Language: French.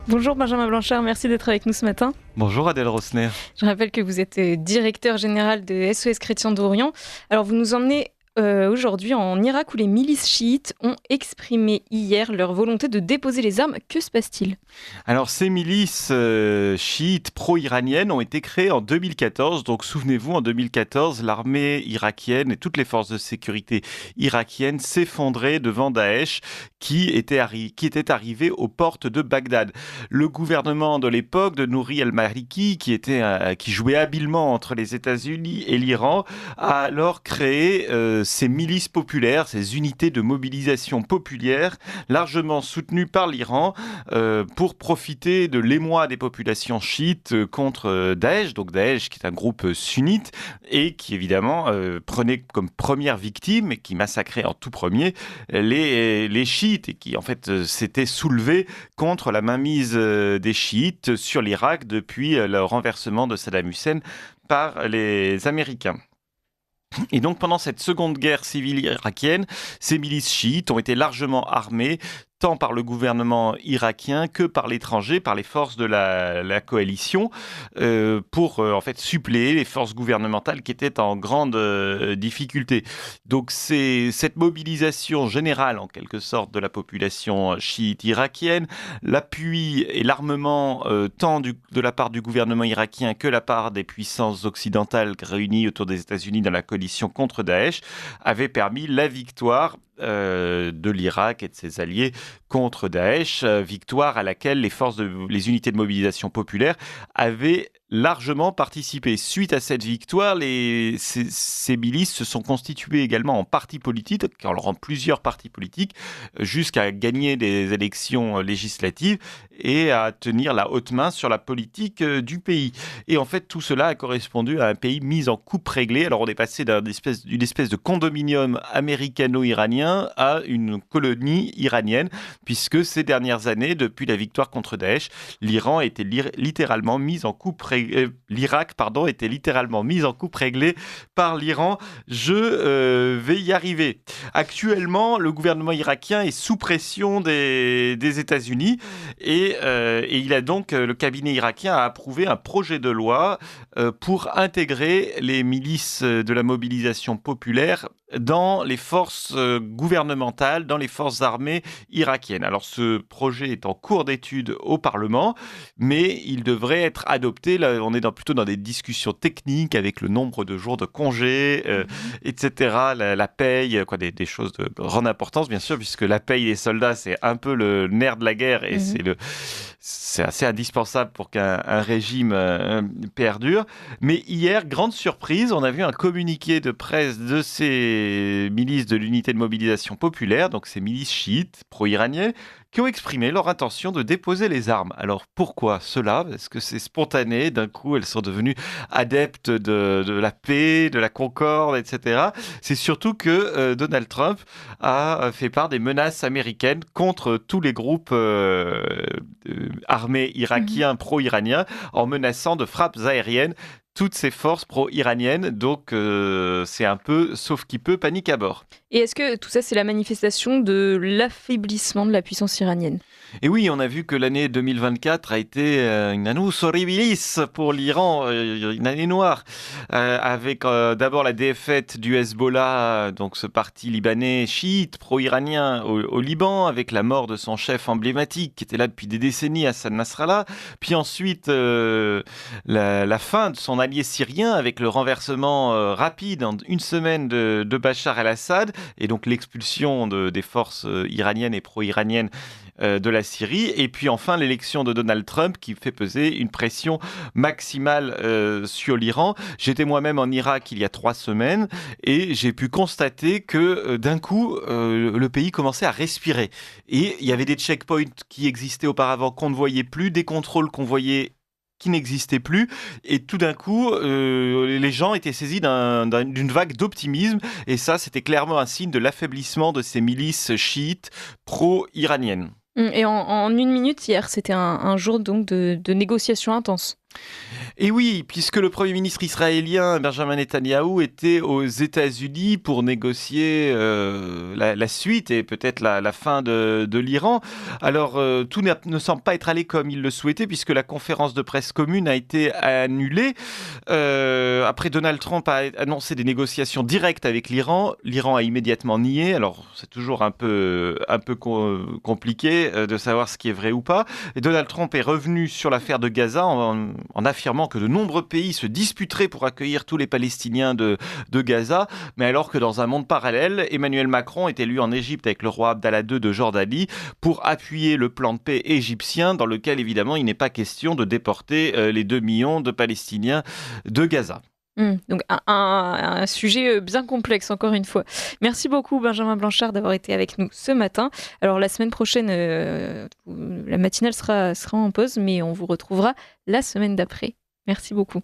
Bonjour Benjamin Blanchard, merci d'être avec nous ce matin. Bonjour Adèle Rosner. Je rappelle que vous êtes directeur général de SOS Chrétiens d'Orient. Alors vous nous emmenez aujourd'hui en Irak où les milices chiites ont exprimé hier leur volonté de déposer les armes. Que se passe-t-il ? Alors ces milices chiites pro-iraniennes ont été créées en 2014. Donc souvenez-vous, en 2014, l'armée irakienne et toutes les forces de sécurité irakiennes s'effondraient devant Daesh qui était arrivé aux portes de Bagdad. Le gouvernement de l'époque de Nouri al-Maliki, qui jouait habilement entre les États-Unis et l'Iran, a alors créé ces milices populaires, ces unités de mobilisation populaire, largement soutenues par l'Iran, pour profiter de l'émoi des populations chiites contre Daesh, donc Daesh qui est un groupe sunnite et qui évidemment prenait comme première victime et qui massacrait en tout premier les chiites et qui en fait s'était soulevé contre la mainmise des chiites sur l'Irak depuis le renversement de Saddam Hussein par les Américains. Et donc pendant cette seconde guerre civile irakienne, ces milices chiites ont été largement armées tant par le gouvernement irakien que par l'étranger, par les forces de la coalition, pour en fait suppléer les forces gouvernementales qui étaient en grande difficulté. Donc c'est cette mobilisation générale en quelque sorte de la population chiite irakienne, l'appui et l'armement tant de la part du gouvernement irakien que de la part des puissances occidentales réunies autour des États-Unis dans la coalition contre Daesh, avait permis la victoire de l'Irak et de ses alliés contre Daesh, victoire à laquelle les unités de mobilisation populaire avaient largement participé. Suite à cette victoire, ces milices se sont constituées également en partis politiques, en plusieurs partis politiques, jusqu'à gagner des élections législatives et à tenir la haute main sur la politique du pays. Et en fait, tout cela a correspondu à un pays mis en coupe réglée. Alors on est passé d'une espèce de condominium américano-iranien à une colonie iranienne, puisque ces dernières années, depuis la victoire contre Daesh, l'Irak était littéralement mis en coupe réglée par l'Iran. Je vais y arriver. Actuellement, le gouvernement irakien est sous pression des États-Unis et il a donc, le cabinet irakien a approuvé un projet de loi pour intégrer les milices de la mobilisation populaire dans les forces gouvernementales, dans les forces armées irakiennes. Alors ce projet est en cours d'étude au Parlement, mais il devrait être adopté. Là, on est plutôt dans des discussions techniques avec le nombre de jours de congé, etc. La paye, des choses de grande importance, bien sûr, puisque la paye des soldats, c'est un peu le nerf de la guerre et c'est assez indispensable pour qu'un régime perdure. Mais hier, grande surprise, on a vu un communiqué de presse de ces milices de l'unité de mobilisation populaire, donc ces milices chiites pro-iraniennes, qui ont exprimé leur intention de déposer les armes. Alors pourquoi cela ? Est-ce que c'est spontané ? D'un coup, elles sont devenues adeptes de la paix, de la concorde, etc. C'est surtout que Donald Trump a fait part des menaces américaines contre tous les groupes armés irakiens, pro-iraniens, en menaçant de frappes aériennes toutes ces forces pro-iraniennes. Donc c'est un peu, sauf qui peut, panique à bord. Et est-ce que tout ça, c'est la manifestation de l'affaiblissement de la puissance iranienne ? Et oui, on a vu que l'année 2024 a été une annus horribilis pour l'Iran, une année noire, avec d'abord la défaite du Hezbollah, donc ce parti libanais chiite pro-iranien au Liban, avec la mort de son chef emblématique qui était là depuis des décennies, Hassan Nasrallah, puis ensuite la fin de son allié syrien avec le renversement rapide en une semaine de Bachar el-Assad, et donc l'expulsion des forces iraniennes et pro-iraniennes de la Syrie, et puis enfin l'élection de Donald Trump qui fait peser une pression maximale sur l'Iran. J'étais moi-même en Irak il y a 3 semaines et j'ai pu constater que d'un coup le pays commençait à respirer, et il y avait des checkpoints qui existaient auparavant qu'on ne voyait plus, des contrôles qu'on voyait qui n'existait plus, et tout d'un coup, les gens étaient saisis d'une vague d'optimisme, et ça, c'était clairement un signe de l'affaiblissement de ces milices chiites pro-iraniennes. Et en une minute hier, c'était un jour donc de négociations intenses. Et oui, puisque le Premier ministre israélien Benjamin Netanyahou était aux États-Unis pour négocier la suite et peut-être la fin de l'Iran. Alors, tout ne semble pas être allé comme il le souhaitait, puisque la conférence de presse commune a été annulée. Après, Donald Trump a annoncé des négociations directes avec l'Iran. L'Iran a immédiatement nié. Alors, c'est toujours un peu compliqué de savoir ce qui est vrai ou pas. Et Donald Trump est revenu sur l'affaire de Gaza en affirmant que de nombreux pays se disputeraient pour accueillir tous les Palestiniens de Gaza, mais alors que dans un monde parallèle, Emmanuel Macron est élu en Égypte avec le roi Abdallah II de Jordanie pour appuyer le plan de paix égyptien dans lequel évidemment il n'est pas question de déporter les 2 millions de Palestiniens de Gaza. Donc un sujet bien complexe, encore une fois. Merci beaucoup Benjamin Blanchard d'avoir été avec nous ce matin. Alors la semaine prochaine, la matinale sera en pause, mais on vous retrouvera la semaine d'après. Merci beaucoup.